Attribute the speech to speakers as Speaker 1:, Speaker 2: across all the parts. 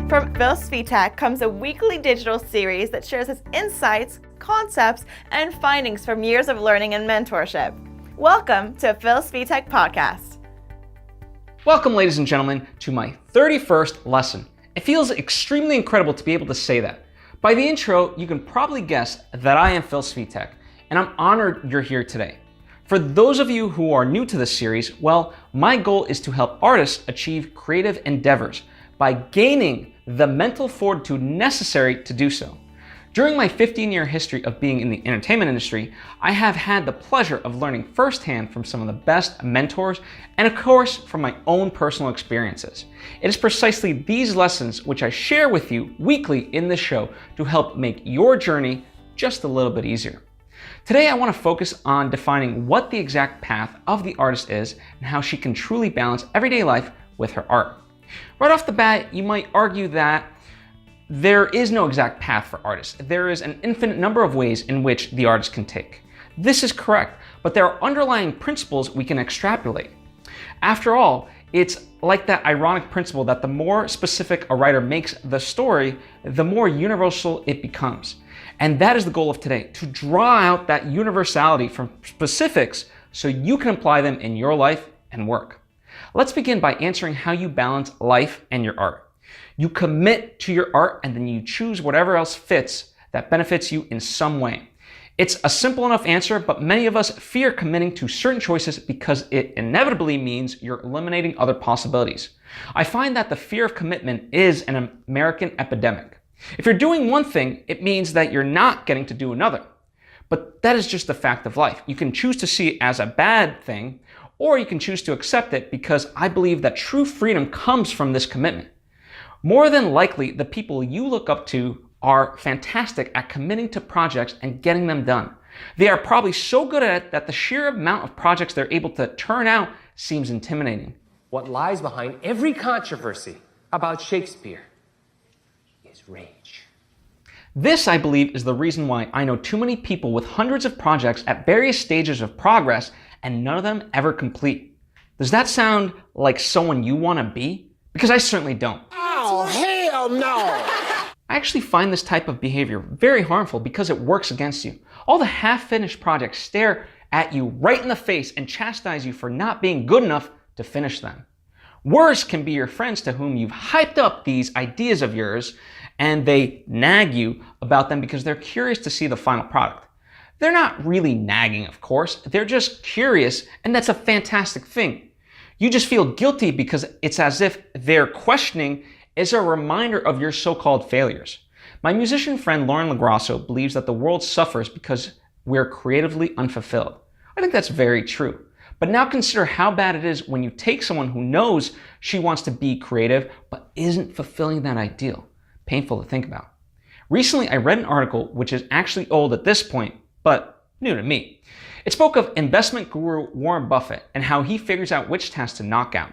Speaker 1: From Phil Svitek comes a weekly digital series that shares his insights, concepts, and findings from years of learning and mentorship. Welcome to Phil Svitek Podcast.
Speaker 2: Welcome, ladies and gentlemen, to my 31st lesson. It feels extremely incredible to be able to say that. By the intro, you can probably guess that I am Phil Svitek, and I'm honored you're here today. For those of you who are new to this series, well, my goal is to help artists achieve creative endeavors by gaining the mental fortitude necessary to do so. During my 15-year history of being in the entertainment industry, I have had the pleasure of learning firsthand from some of the best mentors and, of course, from my own personal experiences. It is precisely these lessons which I share with you weekly in this show to help make your journey just a little bit easier. Today, I want to focus on defining what the exact path of the artist is and how she can truly balance everyday life with her art. Right off the bat, you might argue that there is no exact path for artists. There is an infinite number of ways in which the artist can take. This is correct, but there are underlying principles we can extrapolate. After all, it's like that ironic principle that the more specific a writer makes the story, the more universal it becomes. And that is the goal of today, to draw out that universality from specifics so you can apply them in your life and work. Let's begin by answering how you balance life and your art. You commit to your art and then you choose whatever else fits that benefits you in some way. It's a simple enough answer, but many of us fear committing to certain choices because it inevitably means you're eliminating other possibilities. I find that the fear of commitment is an American epidemic. If you're doing one thing, it means that you're not getting to do another. But that is just the fact of life. You can choose to see it as a bad thing, or you can choose to accept it because I believe that true freedom comes from this commitment. More than likely, the people you look up to are fantastic at committing to projects and getting them done. They are probably so good at it that the sheer amount of projects they're able to turn out seems intimidating.
Speaker 3: What lies behind every controversy about Shakespeare is rage.
Speaker 2: This, I believe, is the reason why I know too many people with hundreds of projects at various stages of progress and none of them ever complete. Does that sound like someone you want to be? Because I certainly don't.
Speaker 4: Oh, hell no!
Speaker 2: I actually find this type of behavior very harmful because it works against you. All the half-finished projects stare at you right in the face and chastise you for not being good enough to finish them. Worse can be your friends to whom you've hyped up these ideas of yours and they nag you about them because they're curious to see the final product. They're not really nagging, of course. They're just curious, and that's a fantastic thing. You just feel guilty because it's as if their questioning is a reminder of your so-called failures. My musician friend Lauren LaGrasso believes that the world suffers because we're creatively unfulfilled. I think that's very true. But now consider how bad it is when you take someone who knows she wants to be creative but isn't fulfilling that ideal. Painful to think about. Recently, I read an article which is actually old at this point, but new to me. It spoke of investment guru Warren Buffett and how he figures out which tasks to knock out.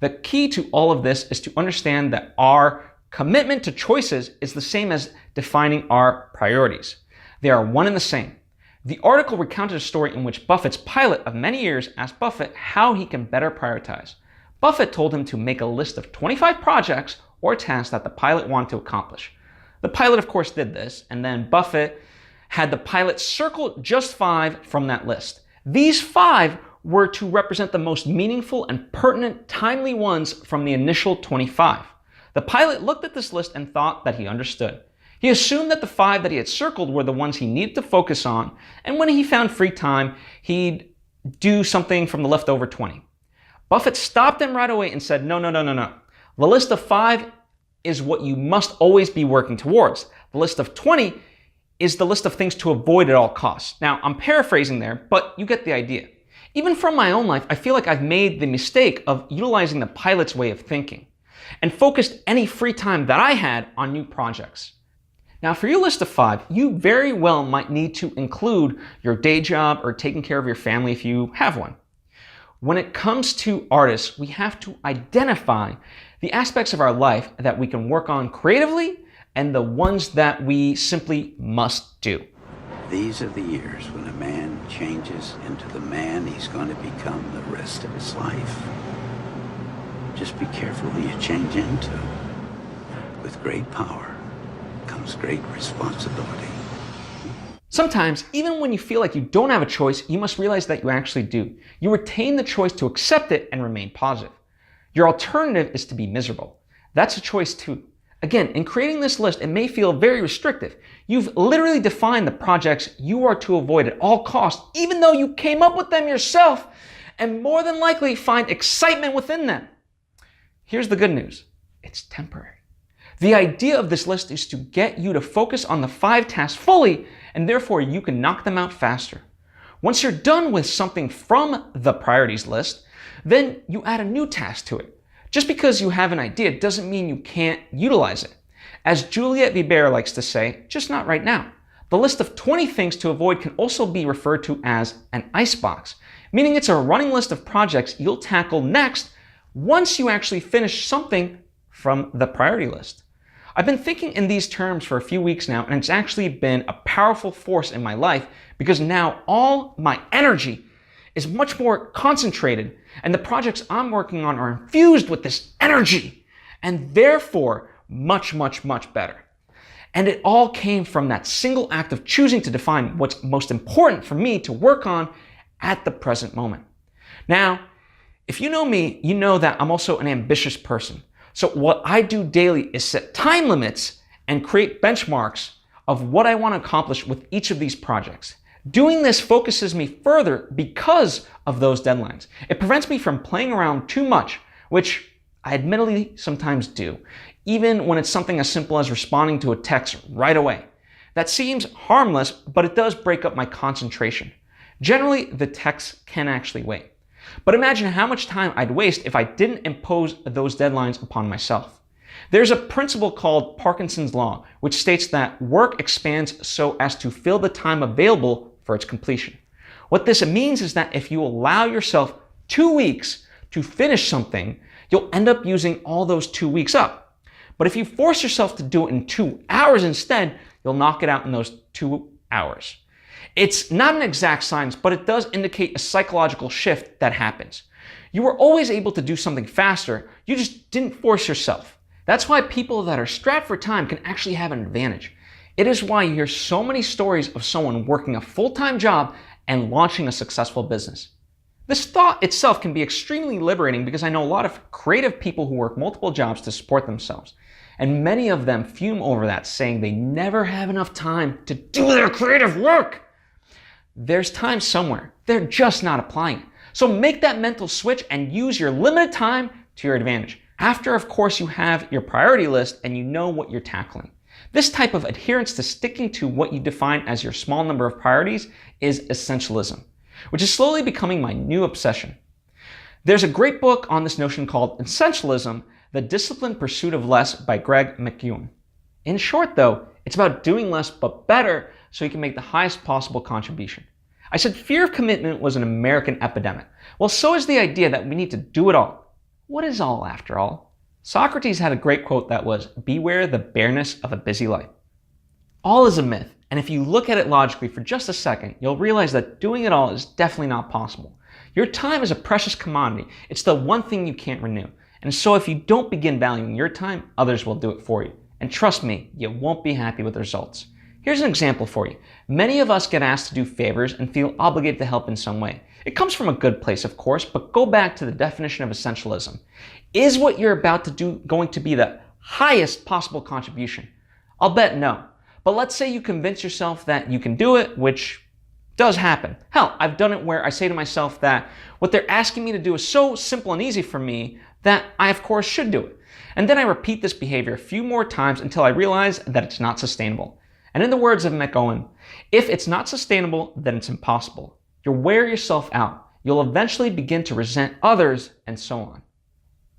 Speaker 2: The key to all of this is to understand that our commitment to choices is the same as defining our priorities. They are one and the same. The article recounted a story in which Buffett's pilot of many years asked Buffett how he can better prioritize. Buffett told him to make a list of 25 projects or tasks that the pilot wanted to accomplish. The pilot, of course, did this, and then Buffett had the pilot circle just 5 from that list. These 5 were to represent the most meaningful and pertinent, timely ones from the initial 25. The pilot looked at this list and thought that he understood. He assumed that the 5 that he had circled were the ones he needed to focus on, and when he found free time, he'd do something from the leftover 20. Buffett stopped him right away and said, No. The list of 5 is what you must always be working towards. The list of 20 is the list of things to avoid at all costs. Now, I'm paraphrasing there, but you get the idea. Even from my own life, I feel like I've made the mistake of utilizing the pilot's way of thinking and focused any free time that I had on new projects. Now, for your list of 5, you very well might need to include your day job or taking care of your family if you have one. When it comes to artists, we have to identify the aspects of our life that we can work on creatively and the ones that we simply must do.
Speaker 5: These are the years when a man changes into the man he's going to become the rest of his life. Just be careful who you change into. with great power comes great responsibility.
Speaker 2: Sometimes, even when you feel like you don't have a choice, you must realize that you actually do. You retain the choice to accept it and remain positive. Your alternative is to be miserable. That's a choice too. Again, in creating this list, it may feel very restrictive. You've literally defined the projects you are to avoid at all costs, even though you came up with them yourself, and more than likely find excitement within them. Here's the good news. It's temporary. The idea of this list is to get you to focus on the 5 tasks fully, and therefore you can knock them out faster. Once you're done with something from the priorities list, then you add a new task to it. Just because you have an idea doesn't mean you can't utilize it. As Juliet Vibert likes to say, just not right now. The list of 20 things to avoid can also be referred to as an icebox, meaning it's a running list of projects you'll tackle next once you actually finish something from the priority list. I've been thinking in these terms for a few weeks now, and it's actually been a powerful force in my life because now all my energy is much more concentrated, and the projects I'm working on are infused with this energy, and therefore much, much, much better. And it all came from that single act of choosing to define what's most important for me to work on at the present moment. Now, if you know me, you know that I'm also an ambitious person. So what I do daily is set time limits and create benchmarks of what I want to accomplish with each of these projects. Doing this focuses me further because of those deadlines. It prevents me from playing around too much, which I admittedly sometimes do, even when it's something as simple as responding to a text right away. That seems harmless, but it does break up my concentration. Generally, the text can actually wait. But imagine how much time I'd waste if I didn't impose those deadlines upon myself. There's a principle called Parkinson's law, which states that work expands so as to fill the time available for its completion. What this means is that if you allow yourself 2 weeks to finish something, you'll end up using all those 2 weeks up. But if you force yourself to do it in 2 hours instead, you'll knock it out in those 2 hours. It's not an exact science, but it does indicate a psychological shift that happens. You were always able to do something faster, you just didn't force yourself. That's why people that are strapped for time can actually have an advantage. It is why you hear so many stories of someone working a full-time job and launching a successful business. This thought itself can be extremely liberating because I know a lot of creative people who work multiple jobs to support themselves. And many of them fume over that, saying they never have enough time to do their creative work. There's time somewhere. They're just not applying it. So make that mental switch and use your limited time to your advantage. After, of course, you have your priority list and you know what you're tackling. This type of adherence to sticking to what you define as your small number of priorities is essentialism, which is slowly becoming my new obsession. There's a great book on this notion called Essentialism, The Disciplined Pursuit of Less by Greg McKeown. In short, though, it's about doing less but better so you can make the highest possible contribution. I said fear of commitment was an American epidemic. Well, so is the idea that we need to do it all. What is all, after all? Socrates had a great quote that was, "Beware the bareness of a busy life." All is a myth, and if you look at it logically for just a second, you'll realize that doing it all is definitely not possible. Your time is a precious commodity. It's the one thing you can't renew. And so if you don't begin valuing your time, others will do it for you. And trust me, you won't be happy with the results. Here's an example for you. Many of us get asked to do favors and feel obligated to help in some way. It comes from a good place, of course, but go back to the definition of essentialism. Is what you're about to do going to be the highest possible contribution? I'll bet no. But let's say you convince yourself that you can do it, which does happen. Hell, I've done it where I say to myself that what they're asking me to do is so simple and easy for me that I, of course, should do it. And then I repeat this behavior a few more times until I realize that it's not sustainable. And in the words of McKeown, if it's not sustainable, then it's impossible. You'll wear yourself out. You'll eventually begin to resent others, and so on.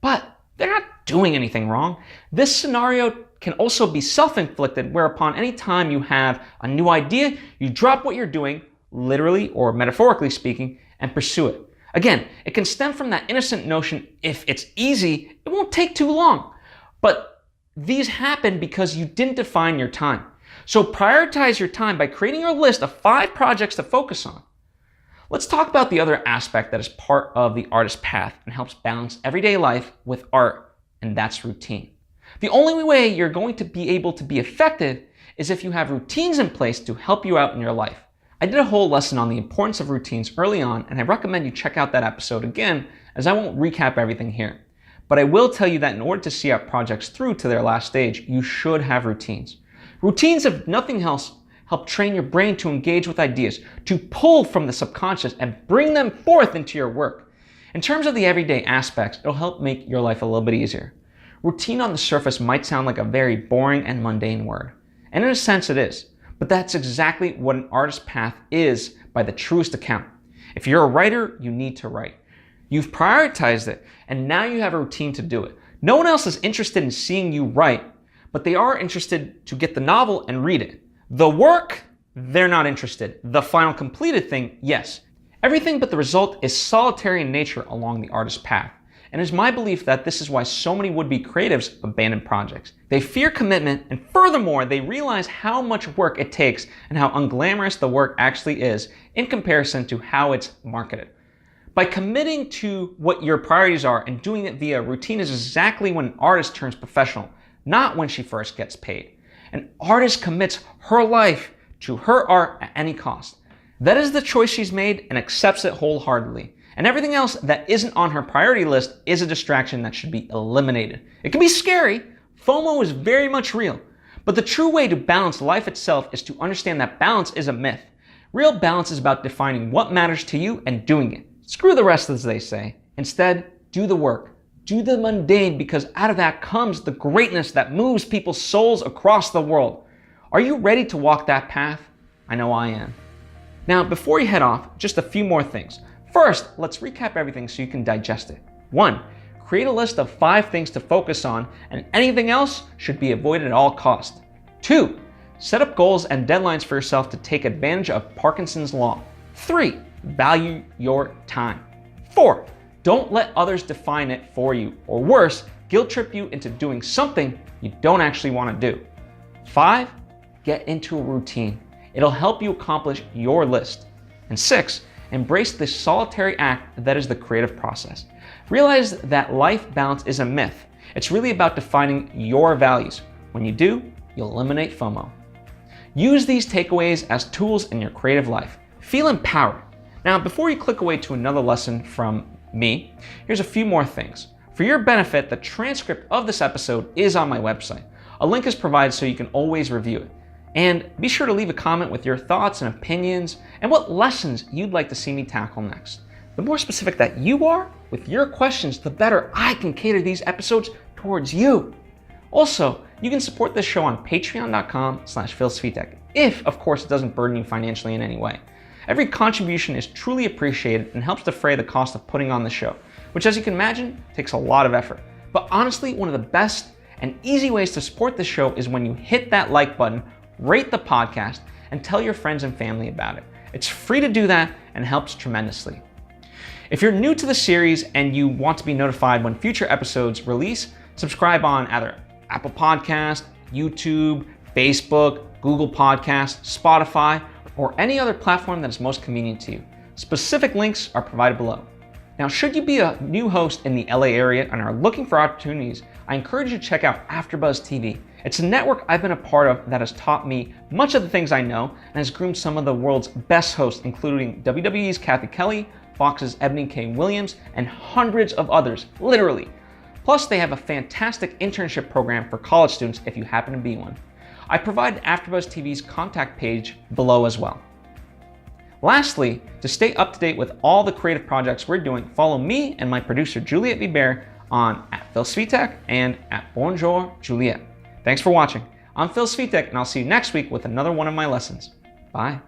Speaker 2: But they're not doing anything wrong. This scenario can also be self-inflicted, whereupon any time you have a new idea, you drop what you're doing, literally or metaphorically speaking, and pursue it. Again, it can stem from that innocent notion, if it's easy, it won't take too long. But these happen because you didn't define your time. So prioritize your time by creating your list of 5 projects to focus on. Let's talk about the other aspect that is part of the artist's path and helps balance everyday life with art, and that's routine. The only way you're going to be able to be effective is if you have routines in place to help you out in your life. I did a whole lesson on the importance of routines early on, and I recommend you check out that episode again, as I won't recap everything here. But I will tell you that in order to see out projects through to their last stage, you should have routines. Routines, if nothing else, help train your brain to engage with ideas, to pull from the subconscious and bring them forth into your work. In terms of the everyday aspects, it'll help make your life a little bit easier. Routine on the surface might sound like a very boring and mundane word. And in a sense it is. But that's exactly what an artist's path is by the truest account. If you're a writer, you need to write. You've prioritized it, and now you have a routine to do it. No one else is interested in seeing you write, but they are interested to get the novel and read it. The work, they're not interested. The final completed thing, yes. Everything but the result is solitary in nature along the artist's path. And it's my belief that this is why so many would-be creatives abandon projects. They fear commitment, and furthermore, they realize how much work it takes and how unglamorous the work actually is in comparison to how it's marketed. By committing to what your priorities are and doing it via routine is exactly when an artist turns professional, not when she first gets paid. An artist commits her life to her art at any cost. That is the choice she's made and accepts it wholeheartedly. And everything else that isn't on her priority list is a distraction that should be eliminated. It can be scary. FOMO is very much real. But the true way to balance life itself is to understand that balance is a myth. Real balance is about defining what matters to you and doing it. Screw the rest, as they say. Instead, do the work. Do the mundane, because out of that comes the greatness that moves people's souls across the world. Are you ready to walk that path? I know I am. Now, before you head off, just a few more things. First, let's recap everything so you can digest it. 1. Create a list of 5 things to focus on, and anything else should be avoided at all costs. 2. Set up goals and deadlines for yourself to take advantage of Parkinson's law. 3. Value your time. 4. Don't let others define it for you, or worse, guilt trip you into doing something you don't actually want to do. 5. Get into a routine. It'll help you accomplish your list. And 6. Embrace the solitary act that is the creative process. Realize that life balance is a myth. It's really about defining your values. When you do, you'll eliminate FOMO. Use these takeaways as tools in your creative life. Feel empowered. Now, before you click away to another lesson from me, here's a few more things. For your benefit, the transcript of this episode is on my website. A link is provided so you can always review it. And be sure to leave a comment with your thoughts and opinions and what lessons you'd like to see me tackle next. The more specific that you are with your questions, the better I can cater these episodes towards you. Also, you can support this show on patreon.com/PhilSvitek, if, of course, it doesn't burden you financially in any way. Every contribution is truly appreciated and helps defray the cost of putting on the show, which, as you can imagine, takes a lot of effort. But honestly, one of the best and easy ways to support this show is when you hit that like button, rate the podcast, and tell your friends and family about it. It's free to do that and helps tremendously. If you're new to the series and you want to be notified when future episodes release, subscribe on either Apple Podcast, YouTube, Facebook, Google Podcasts, Spotify, or any other platform that is most convenient to you. Specific links are provided below. Now, should you be a new host in the LA area and are looking for opportunities, I encourage you to check out AfterBuzz TV. It's a network I've been a part of that has taught me much of the things I know and has groomed some of the world's best hosts, including WWE's Kathy Kelly, Fox's Ebony K. Williams, and hundreds of others, literally. Plus, they have a fantastic internship program for college students if you happen to be one. I provide AfterBuzz TV's contact page below as well. Lastly, to stay up to date with all the creative projects we're doing, follow me and my producer Juliet Vibert on @PhilSvitek and @Bonjour Juliet. Thanks for watching. I'm Phil Svitek, and I'll see you next week with another one of my lessons. Bye.